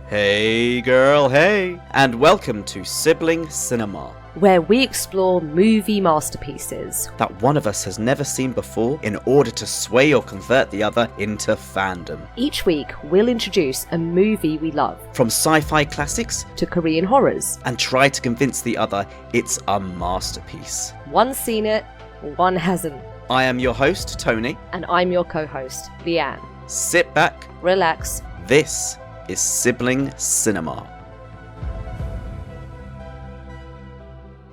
Hey girl, hey! And welcome to Sibling Cinema, where we explore movie masterpieces that one of us has never seen before in order to sway or convert the other into fandom. Each week, we'll introduce a movie we love, from sci-fi classics to Korean horrors, and try to convince the other it's a masterpiece. One's seen it, one hasn't. I am your host, Tony. And I'm your co-host, Leanne. Sit back, relax. This is Sibling Cinema.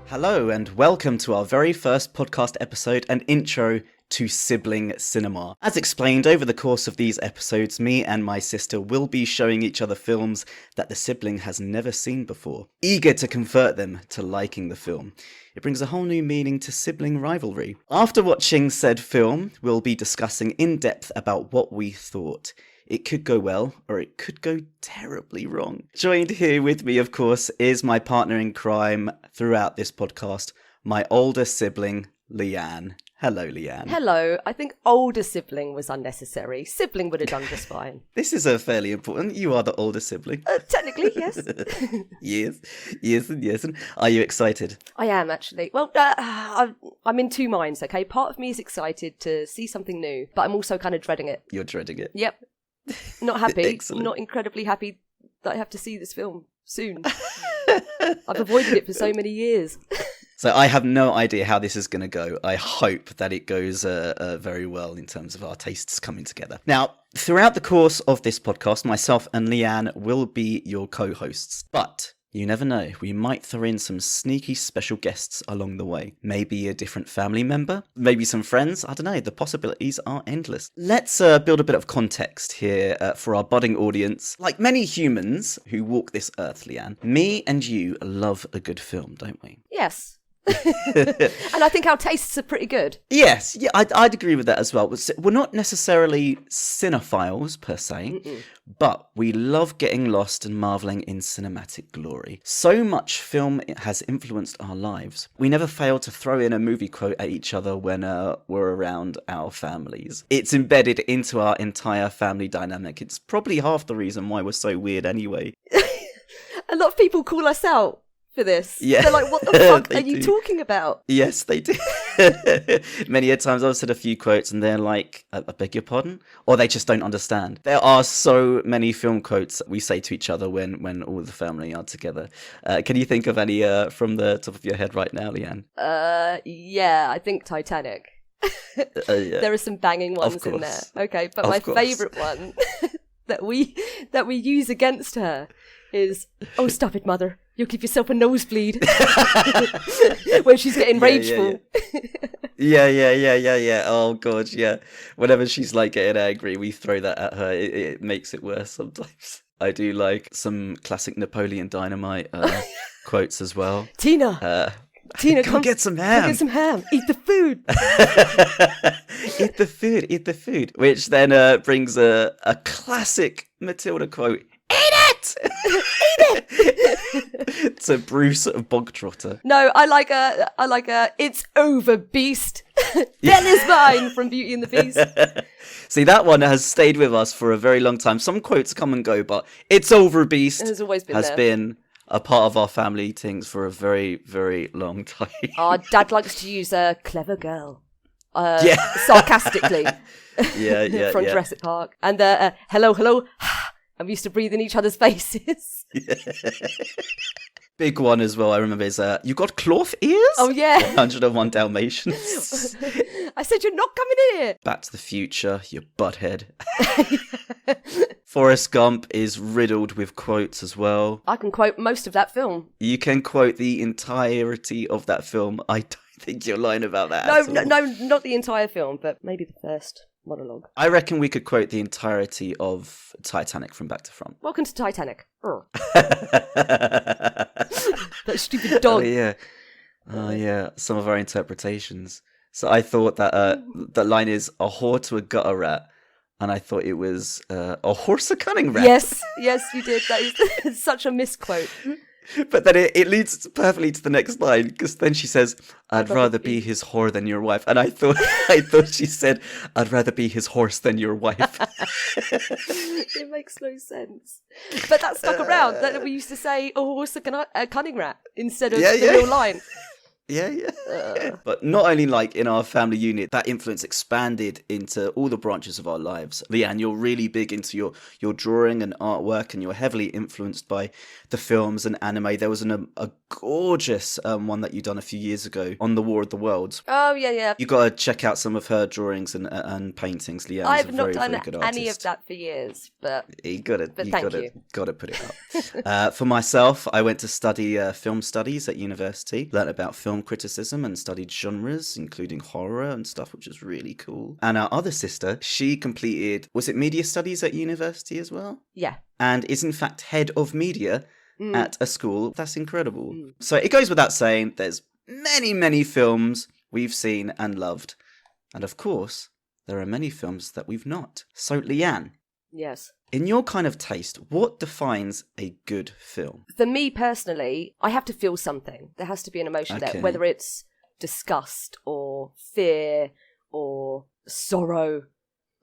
Hello and welcome to our very first podcast episode and intro to Sibling Cinema. As explained, over the course of these episodes, me and my sister will be showing each other films that the sibling has never seen before, eager to convert them to liking the film. It brings a whole new meaning to sibling rivalry. After watching said film, we'll be discussing in depth about what we thought. It could go well, or it could go terribly wrong. Joined here with me, of course, is my partner in crime throughout this podcast, my older sibling, Leanne. Hello, Leanne. Hello. I think older sibling was unnecessary. Sibling would have done just fine. This is a fairly important. You are the older sibling. Technically, yes. Yes. And are you excited? I am, actually. Well, I'm in two minds, okay? Part of me is excited to see something new, but I'm also kind of dreading it. You're dreading it? Yep. Not happy. Excellent. Not incredibly happy that I have to see this film soon. I've avoided it for so many years. So I have no idea how this is going to go. I hope that it goes very well in terms of our tastes coming together. Now, throughout the course of this podcast, myself and Leanne will be your co-hosts. But you never know, we might throw in some sneaky special guests along the way. Maybe a different family member, maybe some friends, I don't know, the possibilities are endless. Let's build a bit of context here for our budding audience. Like many humans who walk this earth, Leanne, me and you love a good film, don't we? Yes. And I think our tastes are pretty good. Yes, yeah, I'd agree with that as well. We're not necessarily cinephiles per se, but we love getting lost and marvelling in cinematic glory. So much film has influenced our lives. We never fail to throw in a movie quote at each other when we're around our families. It's embedded into our entire family dynamic. It's probably half the reason why we're so weird anyway. A lot of people call us out for this. Yeah. They're like, what the fuck are you talking about? Yes, they do. Many a times I've said a few quotes and they're like, I beg your pardon? Or they just don't understand. There are so many film quotes that we say to each other when all the family are together. Can you think of any from the top of your head right now, Leanne? Yeah, I think Titanic. Yeah. There are some banging ones in there. Okay, but my favourite one that we use against her is, "Oh, stop it, mother. You'll give yourself a nosebleed." When she's getting rageful. Yeah. Oh, God, yeah. Whenever she's like getting angry, we throw that at her. It makes it worse sometimes. I do like some classic Napoleon Dynamite quotes as well. Tina, come get some ham. Come get some ham. Eat the food. Eat the food. Which then brings a classic Matilda quote. Eat it! It's a Bruce Bogtrotter. No, I like a "It's over, beast." Then is mine from Beauty and the Beast. See, that one has stayed with us for a very long time. Some quotes come and go, but "It's over, beast" has always been been a part of our family things for a very, very long time. Our dad likes to use a "clever girl," sarcastically. Yeah. From Jurassic Park, and hello. And we used to breathe in each other's faces. Big one as well, I remember, is you got cloth ears? Oh, yeah. 101 Dalmatians. I said, you're not coming in here. Back to the Future, you butthead. Forrest Gump is riddled with quotes as well. I can quote most of that film. You can quote the entirety of that film. I don't think you're lying about that. No, not the entire film, but maybe the first monologue. I reckon we could quote the entirety of Titanic from back to front. Welcome to Titanic. That stupid dog. Oh yeah. Some of our interpretations. So I thought that that line is "a whore to a gutter rat," and I thought it was "a horse a cunning rat." Yes, you did. That is such a misquote. But then it leads perfectly to the next line, because then she says, "I'd rather be his whore than your wife," and I thought she said, "I'd rather be his horse than your wife." It makes no sense, but that stuck around. That we used to say, "A horse, a cunning rat," instead of the real line. Yeah. But not only like in our family unit, that influence expanded into all the branches of our lives. Leanne, you're really big into your drawing and artwork, and you're heavily influenced by the films and anime. There was a gorgeous one that you done a few years ago on the War of the Worlds. Oh, yeah. You got to check out some of her drawings and paintings. Leanne's I've a very, not done very good artist. any of that for years, but you got to put it up. For myself, I went to study film studies at university, learnt about film criticism and studied genres, including horror and stuff, which is really cool. And our other sister, she completed, was it media studies at university as well? Yeah. And is in fact head of media at a school. That's incredible. So it goes without saying, there's many, many films we've seen and loved. And of course, there are many films that we've not. So Leanne. Yes. In your kind of taste, what defines a good film? For me personally, I have to feel something. There has to be an emotion there, whether it's disgust or fear or sorrow.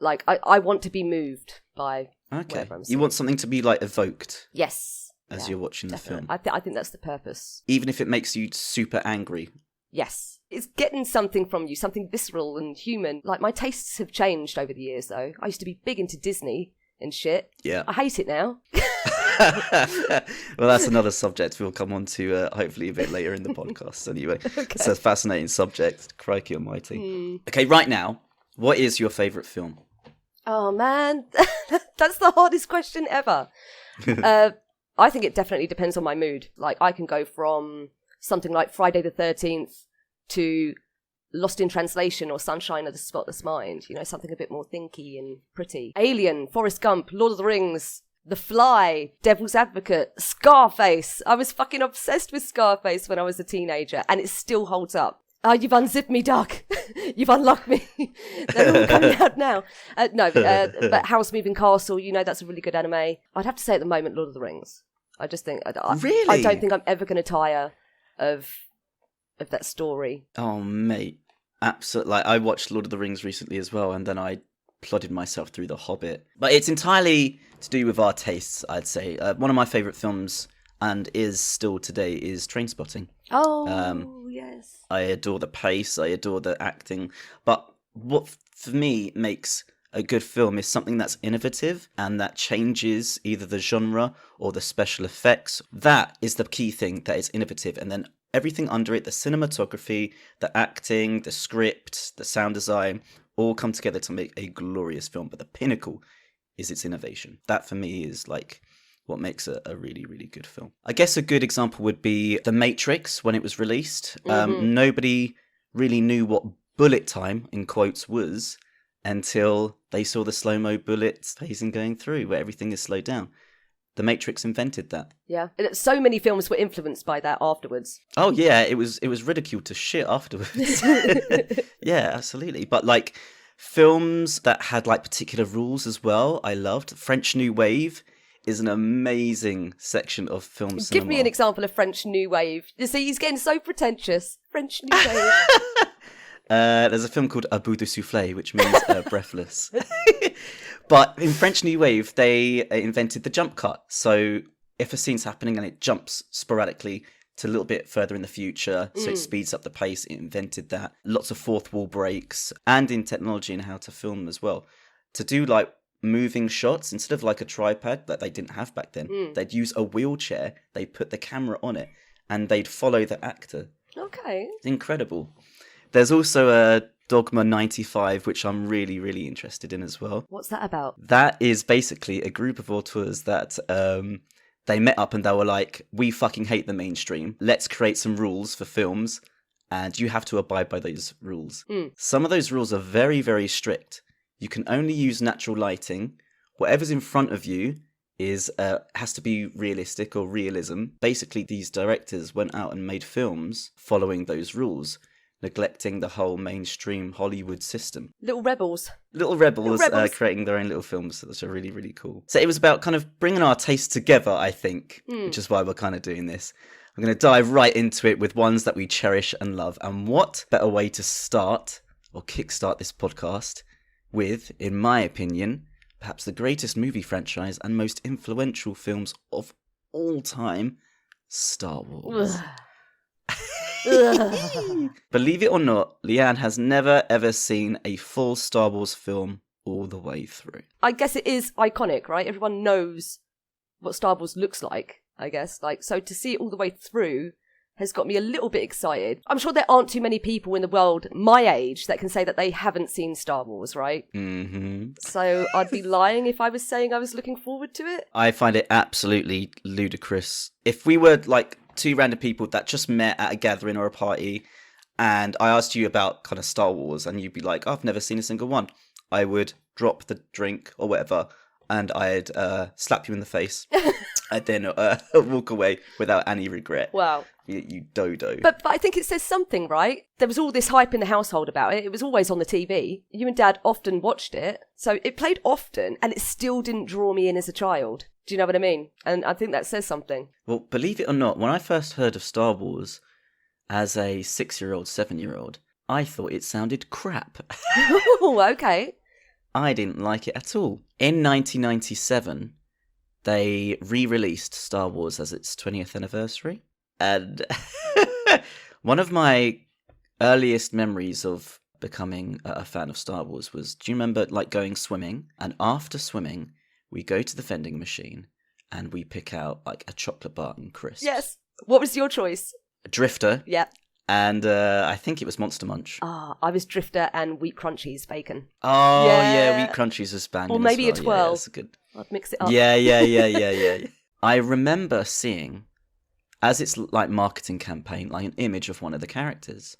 Like, I want to be moved by whatever I'm seeing. You want something to be, like, evoked? Yes. As you're watching definitely. the film? I think that's the purpose. Even if it makes you super angry? Yes. It's getting something from you, something visceral and human. Like, my tastes have changed over the years, though. I used to be big into Disney and shit. Yeah. I hate it now. Well, that's another subject we'll come on to hopefully a bit later in the podcast. Anyway, It's a fascinating subject. Crikey almighty. Okay, right now, what is your favourite film? Oh, man. That's the hardest question ever. I think it definitely depends on my mood. Like, I can go from something like Friday the 13th to Lost in Translation or Sunshine of the Spotless Mind. You know, something a bit more thinky and pretty. Alien, Forrest Gump, Lord of the Rings, The Fly, Devil's Advocate, Scarface. I was fucking obsessed with Scarface when I was a teenager, and it still holds up. Oh, you've unzipped me, Doc. You've unlocked me. They're all coming out now. But House Moving Castle, you know, that's a really good anime. I'd have to say at the moment, Lord of the Rings. I just think... Really? I don't think I'm ever going to tire of that story. Oh, mate. Absolutely. Like, I watched Lord of the Rings recently as well, and then I plodded myself through The Hobbit. But it's entirely to do with our tastes, I'd say. One of my favourite films, and is still today, is Trainspotting. Oh, yes. I adore the pace, I adore the acting. But what, for me, makes a good film is something that's innovative and that changes either the genre or the special effects. That is the key thing, that is innovative. And then everything under it, the cinematography, the acting, the script, the sound design, all come together to make a glorious film. But the pinnacle is its innovation. That, for me, is like what makes a really, really good film. I guess a good example would be The Matrix when it was released. Nobody really knew what bullet time, in quotes, was until they saw the slow-mo bullets phasing going through, where everything is slowed down. The Matrix invented that. Yeah. And so many films were influenced by that afterwards. Oh, yeah. It was ridiculed to shit afterwards. Yeah, absolutely. But, like, films that had, like, particular rules as well, I loved. French New Wave is an amazing section of film cinema. Give me an example of French New Wave. You see, he's getting so pretentious. French New Wave. There's a film called A Bout de Soufflé, which means breathless. But in French New Wave, they invented the jump cut. So if a scene's happening and it jumps sporadically to a little bit further in the future, so it speeds up the pace, it invented that. Lots of fourth wall breaks, and in technology and how to film as well. To do like moving shots, instead of like a tripod that they didn't have back then, they'd use a wheelchair, they'd put the camera on it, and they'd follow the actor. Okay. It's incredible. There's also a Dogma 95, which I'm really, really interested in as well. What's that about? That is basically a group of auteurs that they met up and they were like, we fucking hate the mainstream. Let's create some rules for films, and you have to abide by those rules. Some of those rules are very, very strict. You can only use natural lighting. Whatever's in front of you has to be realistic or realism. Basically, these directors went out and made films following those rules. neglecting the whole mainstream Hollywood system. Little rebels. Little rebels. Creating their own little films, which are really, really cool. So it was about kind of bringing our tastes together, I think, which is why we're kind of doing this. I'm going to dive right into it with ones that we cherish and love. And what better way to start or kickstart this podcast with, in my opinion, perhaps the greatest movie franchise and most influential films of all time, Star Wars. Believe it or not, Leanne has never ever seen a full Star Wars film all the way through. I guess it is iconic, right? Everyone knows what Star Wars looks like, I guess. So to see it all the way through has got me a little bit excited. I'm sure there aren't too many people in the world my age that can say that they haven't seen Star Wars, right? Mm-hmm. So I'd be lying if I was saying I was looking forward to it. I find it absolutely ludicrous. If we were two random people that just met at a gathering or a party, and I asked you about kind of Star Wars, and you'd be like, I've never seen a single one, I would drop the drink or whatever, and I'd slap you in the face. I'd then walk away without any regret. Wow. You dodo. But I think it says something, right? There was all this hype in the household about it. It was always on the TV. You and Dad often watched it. So it played often, and it still didn't draw me in as a child. Do you know what I mean? And I think that says something. Well, believe it or not, when I first heard of Star Wars as a 6-year-old, 7-year-old, I thought it sounded crap. Oh, okay. I didn't like it at all. In 1997, they re-released Star Wars as its 20th anniversary. And one of my earliest memories of becoming a fan of Star Wars was, do you remember going swimming? And after swimming, we go to the vending machine and we pick out a chocolate bar and crisps. Yes. What was your choice? Drifter. Yeah. And I think it was Monster Munch. I was Drifter and Wheat Crunchies bacon. Oh, yeah, Wheat Crunchies was banging. Or maybe as well. a 12. Yeah, that's good. I'd mix it up. Yeah. I remember seeing, as its marketing campaign, an image of one of the characters.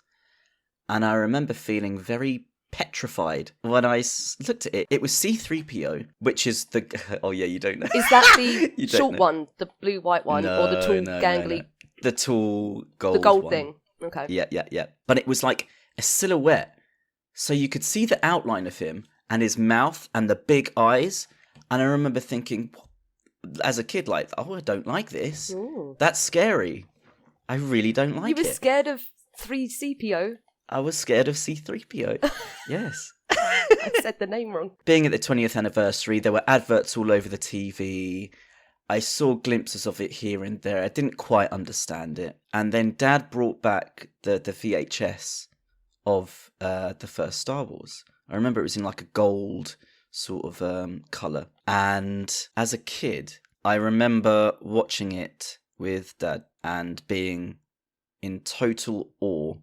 And I remember feeling very petrified when I looked at it. It was C-3PO, which is the... Oh, yeah, you don't know. Is that the short one, the blue-white one, or the tall, gangly... No. The tall gold The gold one. thing. Okay. Yeah. But it was like a silhouette. So you could see the outline of him and his mouth and the big eyes. And I remember thinking, as a kid, I don't like this. Ooh. That's scary. I really don't like it. You were scared of 3CPO? I was scared of C-3PO. Yes. I said the name wrong. Being at the 20th anniversary, there were adverts all over the TV. I saw glimpses of it here and there. I didn't quite understand it. And then Dad brought back the VHS of the first Star Wars. I remember it was in a gold sort of colour. And as a kid, I remember watching it with Dad and being in total awe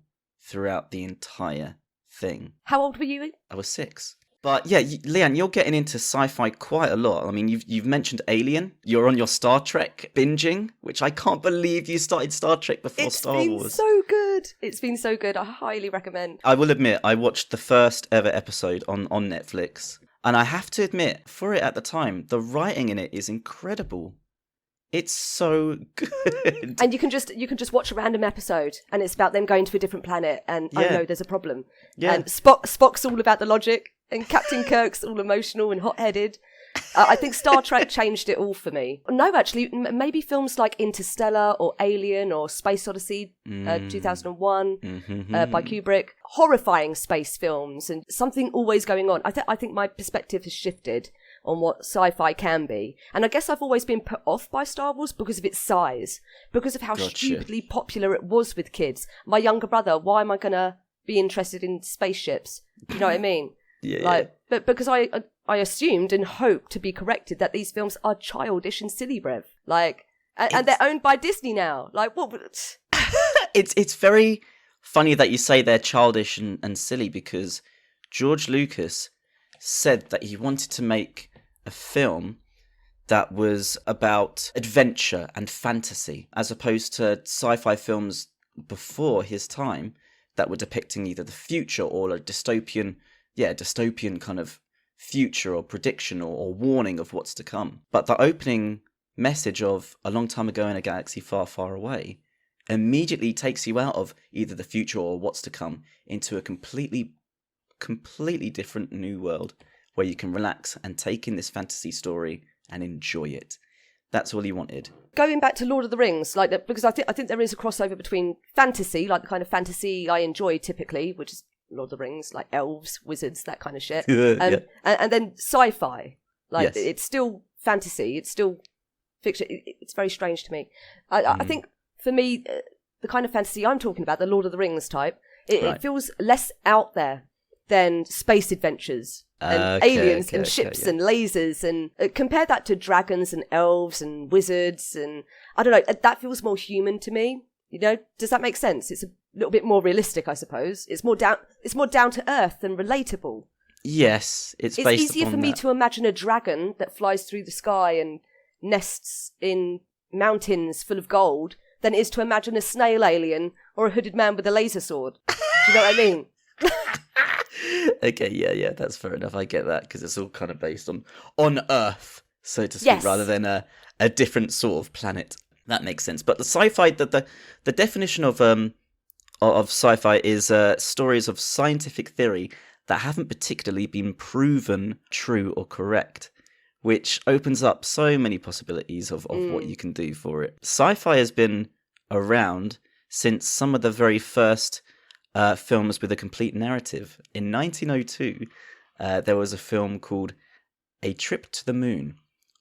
throughout the entire thing. How old were you? I was 6. But yeah, Leanne, you're getting into sci-fi quite a lot. I mean, you've mentioned Alien. You're on your Star Trek binging, which I can't believe you started Star Trek before Star Wars. It's been so good. It's been so good. I highly recommend. I will admit, I watched the first ever episode on Netflix. And I have to admit, for it at the time, the writing in it is incredible. It's so good. And you can just watch a random episode and it's about them going to a different planet and oh no, there's a problem. Yeah. And Spock's all about the logic and Captain Kirk's all emotional and hot-headed. I think Star Trek changed it all for me. No, actually, maybe films like Interstellar or Alien or Space Odyssey 2001 by Kubrick. Horrifying space films and something always going on. I think my perspective has shifted on what sci-fi can be. And I guess I've always been put off by Star Wars because of its size, because of how stupidly popular it was with kids. My younger brother, why am I going to be interested in spaceships? Do you know what I mean? Yeah. But because I assumed and hoped to be corrected that these films are childish and silly, Brev. And they're owned by Disney now. What? It's very funny that you say they're childish and silly because George Lucas said that he wanted to make a film that was about adventure and fantasy, as opposed to sci-fi films before his time that were depicting either the future or a dystopian kind of future or prediction or warning of what's to come. But the opening message of A Long Time Ago in a Galaxy Far, Far Away immediately takes you out of either the future or what's to come into a completely different new world where you can relax and take in this fantasy story and enjoy it. That's all he wanted. Going back to Lord of the Rings, because I think there is a crossover between fantasy, like the kind of fantasy I enjoy typically, which is Lord of the Rings, like elves, wizards, that kind of shit, and then sci-fi. Like it's still fantasy, it's still fiction. It's very strange to me. I think for me, the kind of fantasy I'm talking about, the Lord of the Rings type, it feels less out there than space adventures and aliens and ships and lasers, and compare that to dragons and elves and wizards, and I don't know, that feels more human to me. Does that make sense? It's a little bit more realistic, I suppose. It's more down to earth and relatable. Yes, it's based easier for me to imagine a dragon that flies through the sky and nests in mountains full of gold than it is to imagine a snail alien or a hooded man with a laser sword. Do you know what I mean? Okay, yeah, that's fair enough. I get that, because it's all kind of based on Earth, so to speak, rather than a different sort of planet. That makes sense. But the sci-fi, the definition of sci-fi is stories of scientific theory that haven't particularly been proven true or correct, which opens up so many possibilities of what you can do for it. Sci-fi has been around since some of the very first films with a complete narrative. In 1902, there was a film called A Trip to the Moon,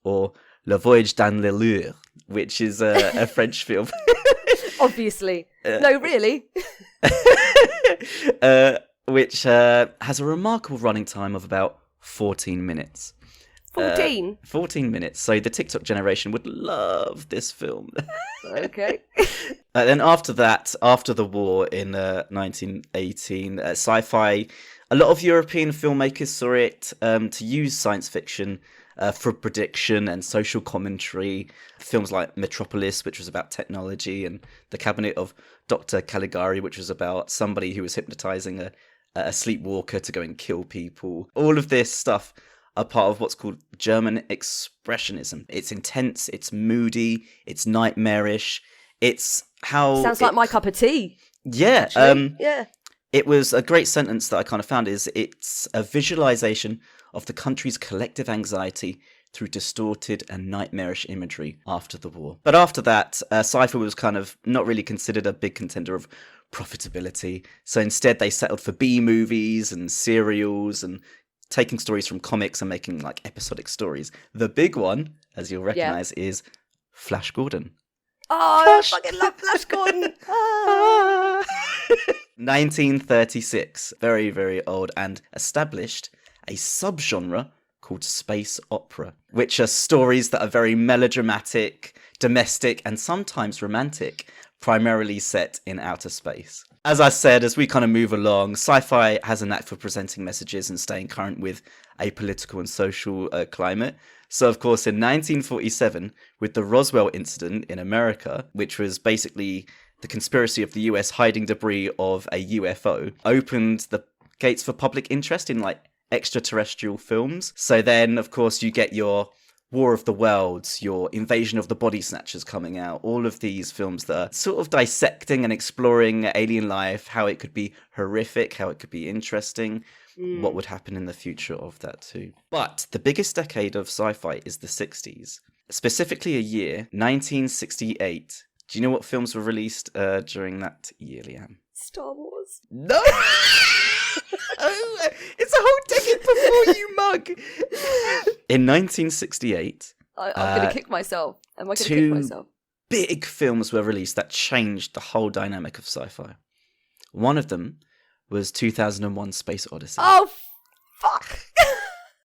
or Le Voyage dans l'Allure, which is a French film. Obviously. No, really. Which has a remarkable running time of about 14 minutes. 14? 14 minutes. So the TikTok generation would love this film. Okay. Then after that, after the war in 1918, sci-fi, a lot of European filmmakers saw it to use science fiction for prediction and social commentary. Films like Metropolis, which was about technology, and The Cabinet of Dr. Caligari, which was about somebody who was hypnotizing a sleepwalker to go and kill people. All of this stuff are part of what's called German Expressionism. It's intense, it's moody, it's nightmarish. It's how... Sounds like my cup of tea. Yeah. Yeah. It was a great sentence that I kind of found is it's a visualization of the country's collective anxiety through distorted and nightmarish imagery after the war. But after that, sci-fi was kind of not really considered a big contender of profitability. So instead they settled for B-movies and serials and taking stories from comics and making like episodic stories. The big one, as you'll recognize, is Flash Gordon. Oh, I fucking love Flash Gordon. 1936, very, very old, and established a subgenre called space opera, which are stories that are very melodramatic, domestic, and sometimes romantic, primarily set in outer space. As I said, as we kind of move along, sci-fi has a knack for presenting messages and staying current with a political and social climate. So, of course, in 1947, with the Roswell incident in America, which was basically the conspiracy of the US hiding debris of a UFO, opened the gates for public interest in, like, extraterrestrial films. So then, of course, you get your War of the Worlds, your Invasion of the Body Snatchers coming out, all of these films that are sort of dissecting and exploring alien life, how it could be horrific, how it could be interesting, what would happen in the future of that too. But the biggest decade of sci-fi is the 60s, specifically a year, 1968. Do you know what films were released during that year, Liam? Star Wars. No! Oh, it's a whole decade before you, mug! In 1968... I'm going to kick myself. Am I going to kick myself? Big films were released that changed the whole dynamic of sci-fi. One of them was 2001 Space Odyssey. Oh, fuck!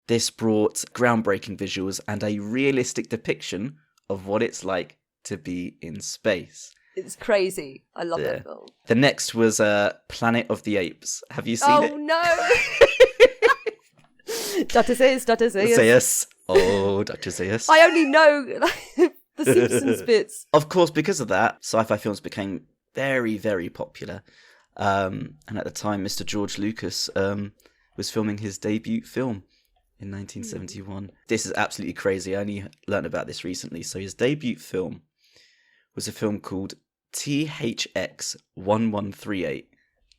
This brought groundbreaking visuals and a realistic depiction of what it's like to be in space. It's crazy. I love that film. The next was Planet of the Apes. Have you seen it? Oh, no! Dr. Zaius, Dr. Zaius. Zaius. Oh, Dr. Zaius. I only know the Simpsons bits. Of course, because of that, sci-fi films became very, very popular. And at the time, Mr. George Lucas was filming his debut film in 1971. This is absolutely crazy. I only learned about this recently. So his debut film was a film called THX 1138.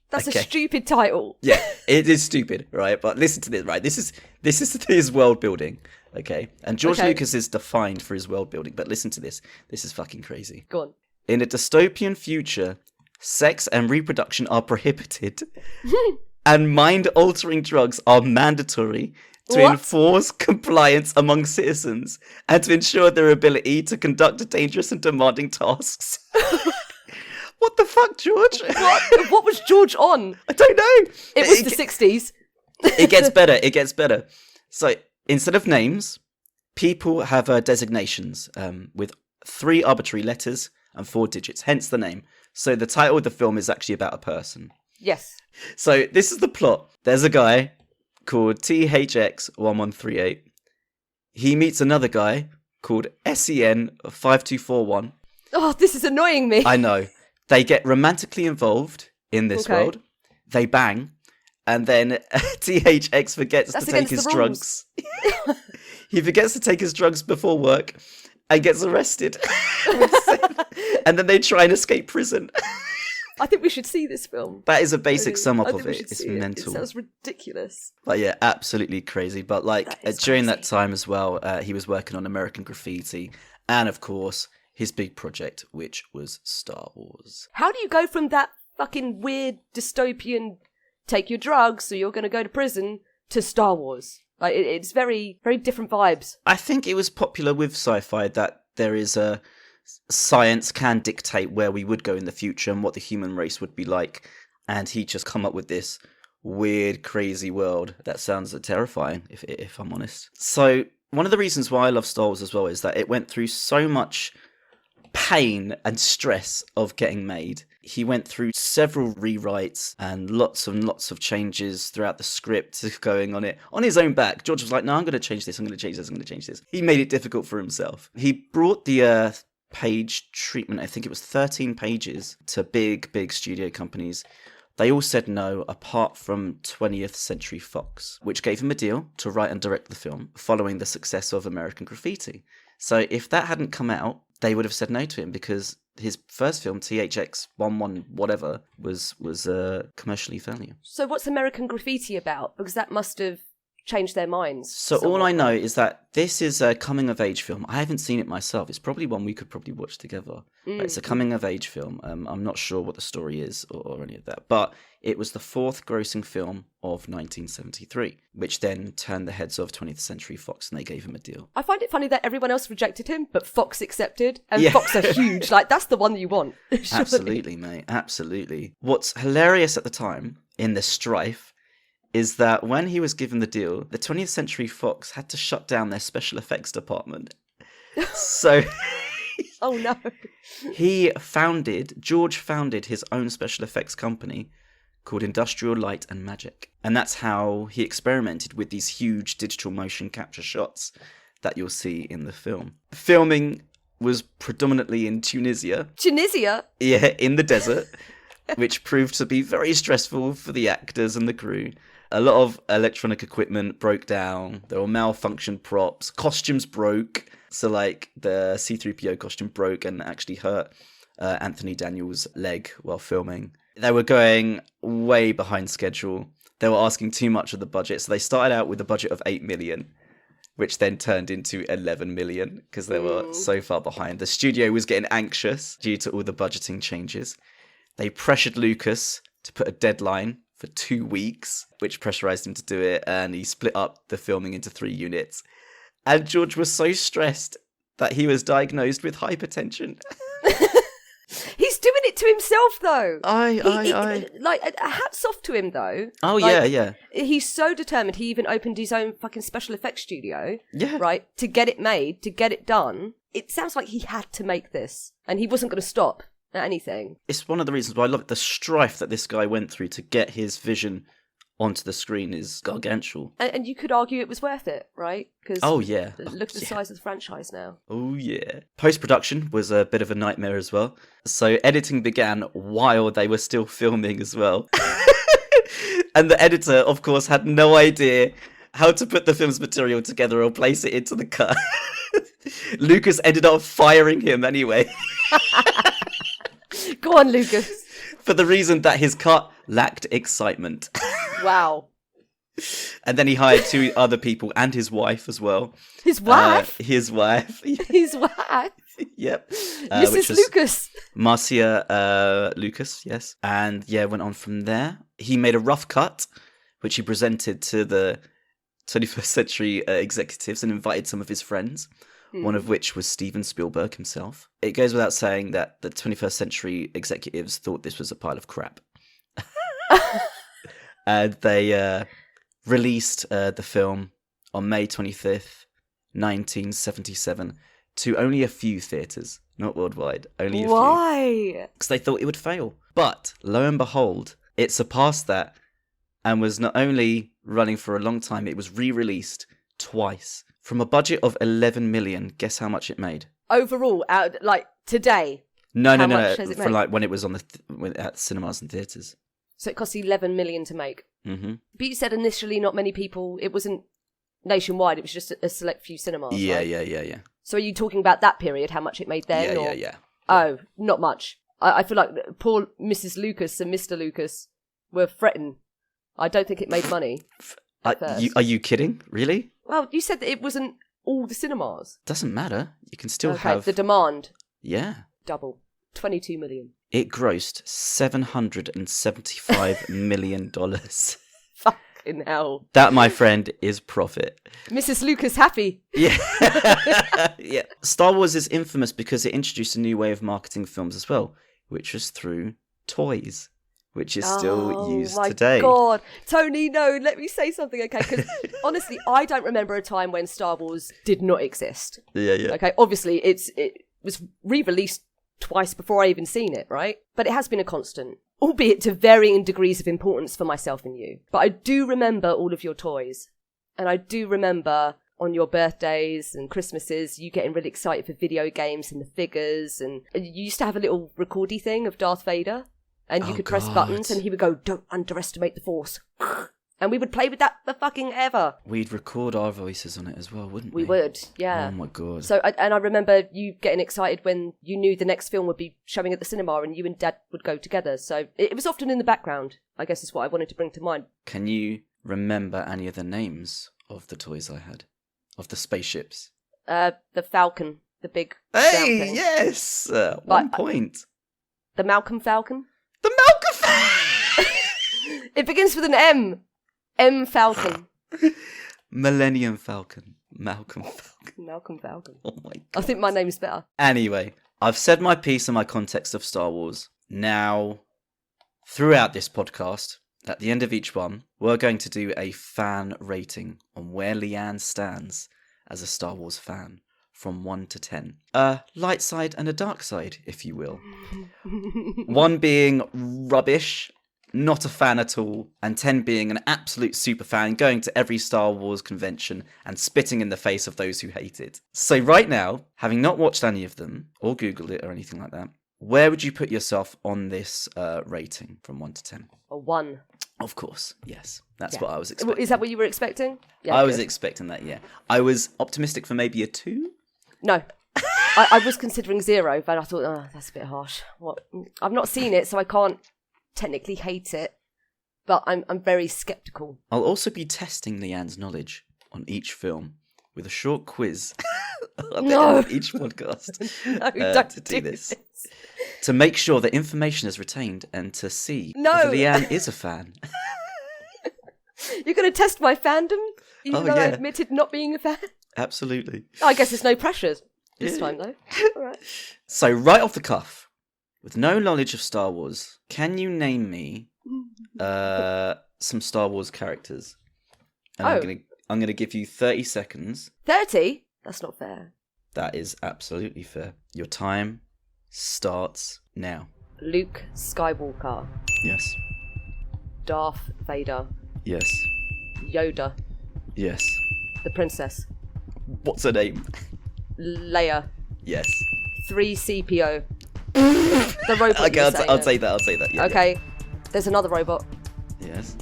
That's a stupid title. Yeah, it is stupid, right? But listen to this, right? This is his world building, okay? And George Lucas is defined for his world building, but listen to this. This is fucking crazy. Go on. In a dystopian future, sex and reproduction are prohibited, and mind-altering drugs are mandatory to enforce compliance among citizens and to ensure their ability to conduct dangerous and demanding tasks. What the fuck, George? What was George on? I don't know. It was the 60s. It gets better. So instead of names, people have designations with 3 arbitrary letters and 4 digits, hence the name. So the title of the film is actually about a person. Yes. So this is the plot. There's a guy called THX1138. He meets another guy called SEN5241. Oh, this is annoying me. I know. They get romantically involved in this world. They bang. And then THX forgets to take his drugs. He forgets to take his drugs before work and gets arrested. And then they try and escape prison. I think we should see this film. That is a basic sum up of it. It's mental. It sounds ridiculous. But yeah, absolutely crazy. But during that time as well, he was working on American Graffiti. And of course, his big project, which was Star Wars. How do you go from that fucking weird dystopian take your drugs or you're going to go to prison to Star Wars? Like it's very, very different vibes. I think it was popular with sci-fi that there is a science can dictate where we would go in the future and what the human race would be like. And he just come up with this weird, crazy world that sounds terrifying, if I'm honest. So one of the reasons why I love Star Wars as well is that it went through so much pain and stress of getting made. He went through several rewrites and lots of changes throughout the script going on it on his own back. George was like, no, I'm going to change this, I'm going to change this, I'm going to change this. He made it difficult for himself. He brought the page treatment, I think it was 13 pages, to big studio companies. They all said no, apart from 20th Century Fox, which gave him a deal to write and direct the film following the success of American Graffiti. So if that hadn't come out, they would have said no to him because his first film, THX 11 whatever, was a commercially failure. So what's American Graffiti about? Because that must have changed their minds. So all I know is that this is a coming-of-age film. I haven't seen it myself. It's probably one we could probably watch together. It's a coming-of-age film. I'm not sure what the story is or any of that. But it was the 4th grossing film of 1973, which then turned the heads of 20th Century Fox, and they gave him a deal. I find it funny that everyone else rejected him, but Fox accepted. And Fox are huge. Like, that's the one that you want. Absolutely, mate. Absolutely. What's hilarious at the time, in the strife, is that when he was given the deal, the 20th Century Fox had to shut down their special effects department. So oh no. George founded his own special effects company called Industrial Light and Magic. And that's how he experimented with these huge digital motion capture shots that you'll see in the film. Filming was predominantly in Tunisia. Tunisia? Yeah, in the desert, which proved to be very stressful for the actors and the crew. A lot of electronic equipment broke down. There were malfunctioned props. Costumes broke. So, like, the C-3PO costume broke and actually hurt Anthony Daniels' leg while filming. They were going way behind schedule. They were asking too much of the budget. So they started out with a budget of 8 million, which then turned into 11 million because they were so far behind. The studio was getting anxious due to all the budgeting changes. They pressured Lucas to put a deadline for 2 weeks, which pressurized him to do it, and he split up the filming into 3 units. And George was so stressed that he was diagnosed with hypertension. He's doing it to himself, though. Like, hats off to him, though. Oh, like, yeah. He's so determined. He even opened his own fucking special effects studio. Yeah. Right? To get it made, to get it done. It sounds like he had to make this, and he wasn't going to stop at anything. It's one of the reasons why I love the strife that this guy went through to get his vision onto the screen is gargantuan. And you could argue it was worth it, right? Because look at the size of the franchise now. Oh yeah. Post-production was a bit of a nightmare as well. So editing began while they were still filming as well. And the editor, of course, had no idea how to put the film's material together or place it into the cut. Lucas ended up firing him anyway. Go on, Lucas. For the reason that his cut lacked excitement. Wow. And then he hired 2 other people and his wife as well. His wife? His wife. His wife? Yep. Mrs. Lucas. Marcia Lucas, yes. And yeah, went on from there. He made a rough cut, which he presented to the 21st century executives and invited some of his friends, one of which was Steven Spielberg himself. It goes without saying that the 21st century executives thought this was a pile of crap. And they released the film on May 25th, 1977, to only a few theatres, not worldwide, only a few. Why? Because they thought it would fail. But lo and behold, it surpassed that and was not only running for a long time, it was re-released twice. From a budget of 11 million, guess how much it made? Overall, like today? No, from like when it was on at cinemas and theatres. So it cost 11 million to make. Mm-hmm. But you said initially not many people, it wasn't nationwide, it was just a select few cinemas, Yeah, right? yeah. So are you talking about that period, how much it made then? Yeah. Oh, not much. I feel like poor Mrs. Lucas and Mr. Lucas were fretting. I don't think it made money. Are you kidding? Really? Well, you said that it wasn't all the cinemas. Doesn't matter. You can still have... the demand. Yeah. Double. 22 million. It grossed $775 million. Fucking hell. That, my friend, is profit. Mrs. Lucas happy. Yeah. Yeah. Star Wars is infamous because it introduced a new way of marketing films as well, which was through toys, which is still used today. Oh my God. Tony, no, let me say something, okay? Because honestly, I don't remember a time when Star Wars did not exist. Yeah. Okay, obviously, it was re-released twice before I even seen it, right? But it has been a constant, albeit to varying degrees of importance for myself and you. But I do remember all of your toys. And I do remember on your birthdays and Christmases, you getting really excited for video games and the figures. And you used to have a little recordy thing of Darth Vader. And you could press buttons and he would go, "Don't underestimate the Force." And we would play with that for fucking ever. We'd record our voices on it as well, wouldn't we? We would, yeah. Oh my God. So, and I remember you getting excited when you knew the next film would be showing at the cinema and you and Dad would go together. So it was often in the background, I guess is what I wanted to bring to mind. Can you remember any of the names of the toys I had? Of the spaceships? The Falcon, the big... Hey, yes! 1 point. The Malcolm Falcon? The Malcolm Falcon! It begins with an M. M Falcon. Millennium Falcon. Malcolm Falcon. Malcolm Falcon. Oh my God. I think my name's better. Anyway, I've said my piece on my context of Star Wars. Now, throughout this podcast, at the end of each one, we're going to do a fan rating on where Leanne stands as a Star Wars fan from 1 to 10. A light side and a dark side, if you will. 1 being rubbish, not a fan at all, and 10 being an absolute super fan, going to every Star Wars convention and spitting in the face of those who hate it. So right now, having not watched any of them, or Googled it or anything like that, where would you put yourself on this rating from 1 to 10? A 1. Of course, yes. That's what I was expecting. Is that what you were expecting? Yeah, I was expecting that, yeah. I was optimistic for maybe a 2. No. I was considering 0, but I thought, oh, that's a bit harsh. What? I've not seen it, so I can't technically hate it, but I'm very sceptical. I'll also be testing Leanne's knowledge on each film with a short quiz at the end of each podcast don't do this. To make sure that information is retained and to see if Leanne is a fan. You're going to test my fandom? Even though I admitted not being a fan? Absolutely. I guess there's no pressure this time, though. All right. So, right off the cuff, with no knowledge of Star Wars, can you name me some Star Wars characters? And I'm gonna give you 30 seconds. 30? That's not fair. That is absolutely fair. Your time starts now. Luke Skywalker. Yes. Darth Vader. Yes. Yoda. Yes. The princess. What's her name? Leia. Yes. 3CPO. The robot. Okay, I'll say that. Yeah, okay. Yeah. There's another robot. Yes.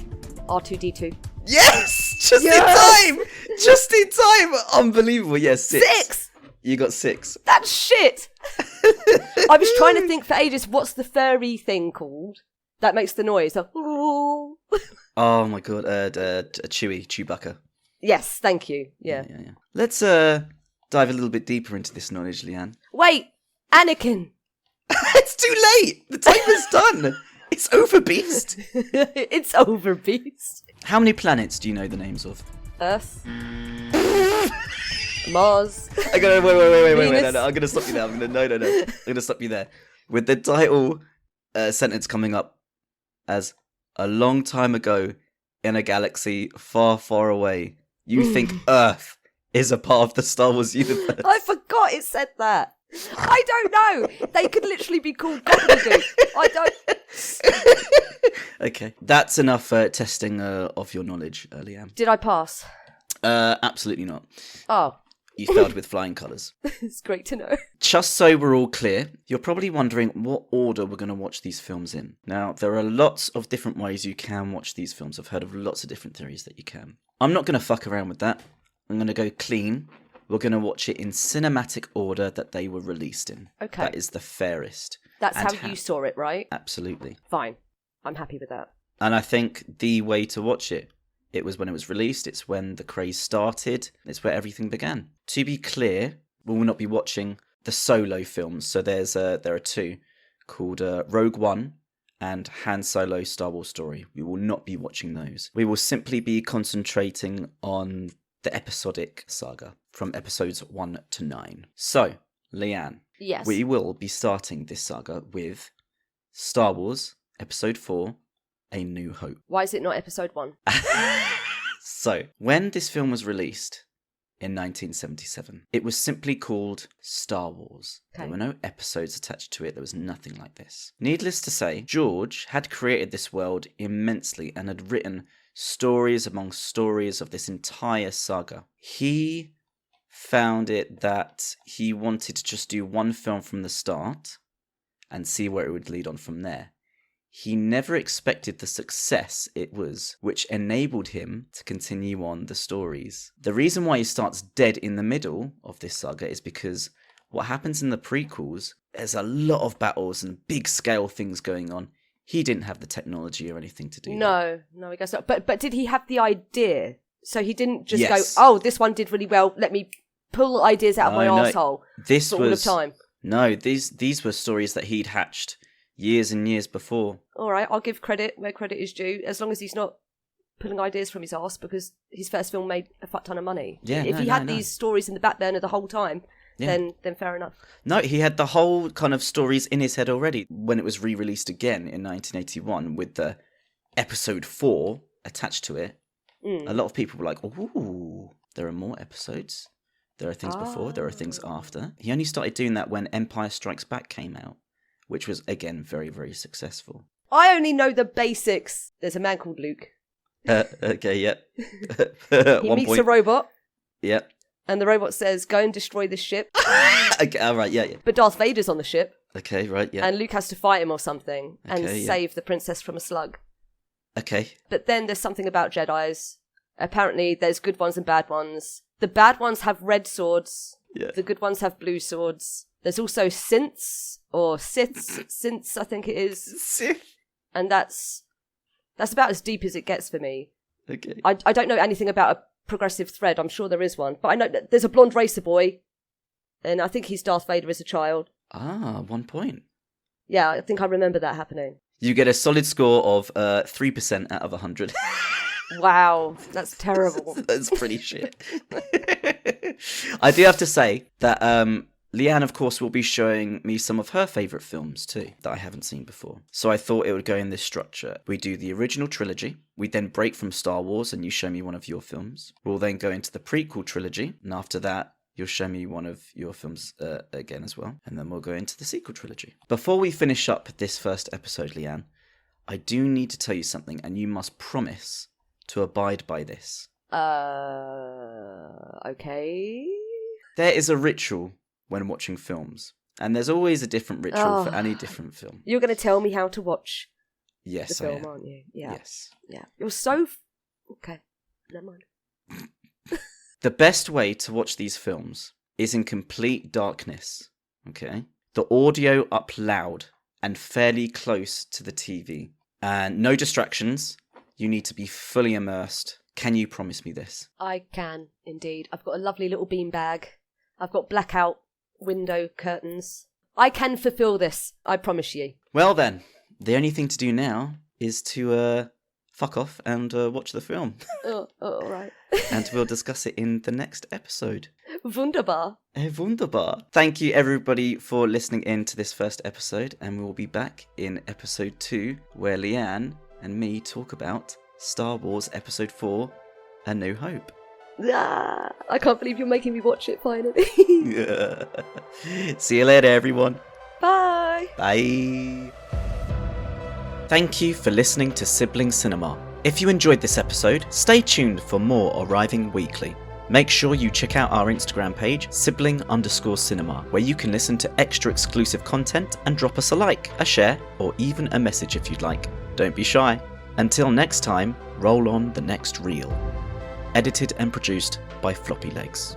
R2D2. Yes! Just in time! Just in time! Unbelievable. Yes, 6. 6! You got 6. That's shit! I was trying to think for ages, what's the furry thing called that makes the noise? Oh my god, Chewbacca. Yes, thank you. Yeah. Let's dive a little bit deeper into this knowledge, Leanne. Wait, Anakin. It's too late. The timer's done. It's over, Beast. It's over, Beast. How many planets do you know the names of? Earth. Mars. I gotta wait. No, I'm gonna stop you there. I'm gonna stop you there. With the title sentence coming up as a long time ago in a galaxy far, far away, you think Earth is a part of the Star Wars universe. I forgot it said that. I don't know. They could literally be called gobbledygook. I don't. Okay, that's enough testing of your knowledge, Leanne. Did I pass? Absolutely not. Oh. You failed with flying colours. It's great to know. Just so we're all clear, you're probably wondering what order we're going to watch these films in. Now, there are lots of different ways you can watch these films. I've heard of lots of different theories that you can. I'm not going to fuck around with that. I'm going to go clean. We're going to watch it in cinematic order that they were released in. Okay. That is the fairest. That's how you saw it, right? Absolutely. Fine. I'm happy with that. And I think the way to watch it, it was when it was released, it's when the craze started, it's where everything began. To be clear, we will not be watching the solo films. So there are two called Rogue One and Han Solo Star Wars Story. We will not be watching those. We will simply be concentrating on the episodic saga from episodes 1 to 9. So, Leanne, yes, we will be starting this saga with Star Wars Episode 4, A New Hope. Why is it not episode 1? So, when this film was released in 1977, it was simply called Star Wars. Okay. There were no episodes attached to it. There was nothing like this. Needless to say, George had created this world immensely and had written stories among stories of this entire saga. He found it that he wanted to just do one film from the start and see where it would lead on from there. He never expected the success it was, which enabled him to continue on the stories. The reason why he starts dead in the middle of this saga is because what happens in the prequels, there's a lot of battles and big scale things going on. He didn't have the technology or anything to do that. No, I guess not. But did he have the idea? So he didn't just go, oh, this one did really well, let me pull ideas out of my arsehole for all of time. No, these were stories that he'd hatched years and years before. All right, I'll give credit where credit is due, as long as he's not pulling ideas from his arse, because his first film made a fuck ton of money. Yeah, if he had these stories in the back burner the whole time, then fair enough. No, he had the whole kind of stories in his head already. When it was re-released again in 1981 with the episode 4 attached to it, a lot of people were like, ooh, there are more episodes. There are things before, there are things after. He only started doing that when Empire Strikes Back came out, which was, again, very, very successful. I only know the basics. There's a man called Luke. Okay, yep. He meets a robot. Yep. And the robot says, go and destroy this ship. Okay, all right, yeah. But Darth Vader's on the ship. Okay, right, yeah. And Luke has to fight him or something and save the princess from a slug. Okay. But then there's something about Jedis. Apparently, there's good ones and bad ones. The bad ones have red swords. Yeah. The good ones have blue swords. There's also synths, or synths, I think it is. Sith. And that's about as deep as it gets for me. Okay. I don't know anything about a progressive thread. I'm sure there is one. But I know that there's a blonde racer boy, and I think he's Darth Vader as a child. 1 point. Yeah, I think I remember that happening. You get a solid score of 3% out of 100. Wow, that's terrible. That's pretty shit. I do have to say that Leanne, of course, will be showing me some of her favourite films too, that I haven't seen before. So I thought it would go in this structure. We do the original trilogy, we then break from Star Wars and you show me one of your films. We'll then go into the prequel trilogy, and after that, you'll show me one of your films again as well. And then we'll go into the sequel trilogy. Before we finish up this first episode, Leanne, I do need to tell you something, and you must promise to abide by this. Okay. There is a ritual when watching films, and there's always a different ritual for any different film. You're going to tell me how to watch the film, aren't you? Yeah. Yes. Yeah. You're so... Okay. Never mind. The best way to watch these films is in complete darkness, okay? the audio up loud and fairly close to the TV. And no distractions. You need to be fully immersed. Can you promise me this? I can, indeed. I've got a lovely little beanbag. I've got blackout window curtains. I can fulfill this, I promise you. Well then, the only thing to do now is to fuck off and watch the film. All right. And we'll discuss it in the next episode. Wunderbar. Wunderbar. Thank you everybody for listening in to this first episode, and we will be back in episode 2 where Leanne and me talk about Star Wars Episode 4, A New Hope. Ah, I can't believe you're making me watch it finally. Yeah. See you later, everyone. Bye. Bye. Thank you for listening to Sibling Cinema. If you enjoyed this episode, stay tuned for more arriving weekly. Make sure you check out our Instagram page, sibling_cinema, where you can listen to extra exclusive content and drop us a like, a share, or even a message if you'd like. Don't be shy. Until next time, roll on the next reel. Edited and produced by Floppy Legs.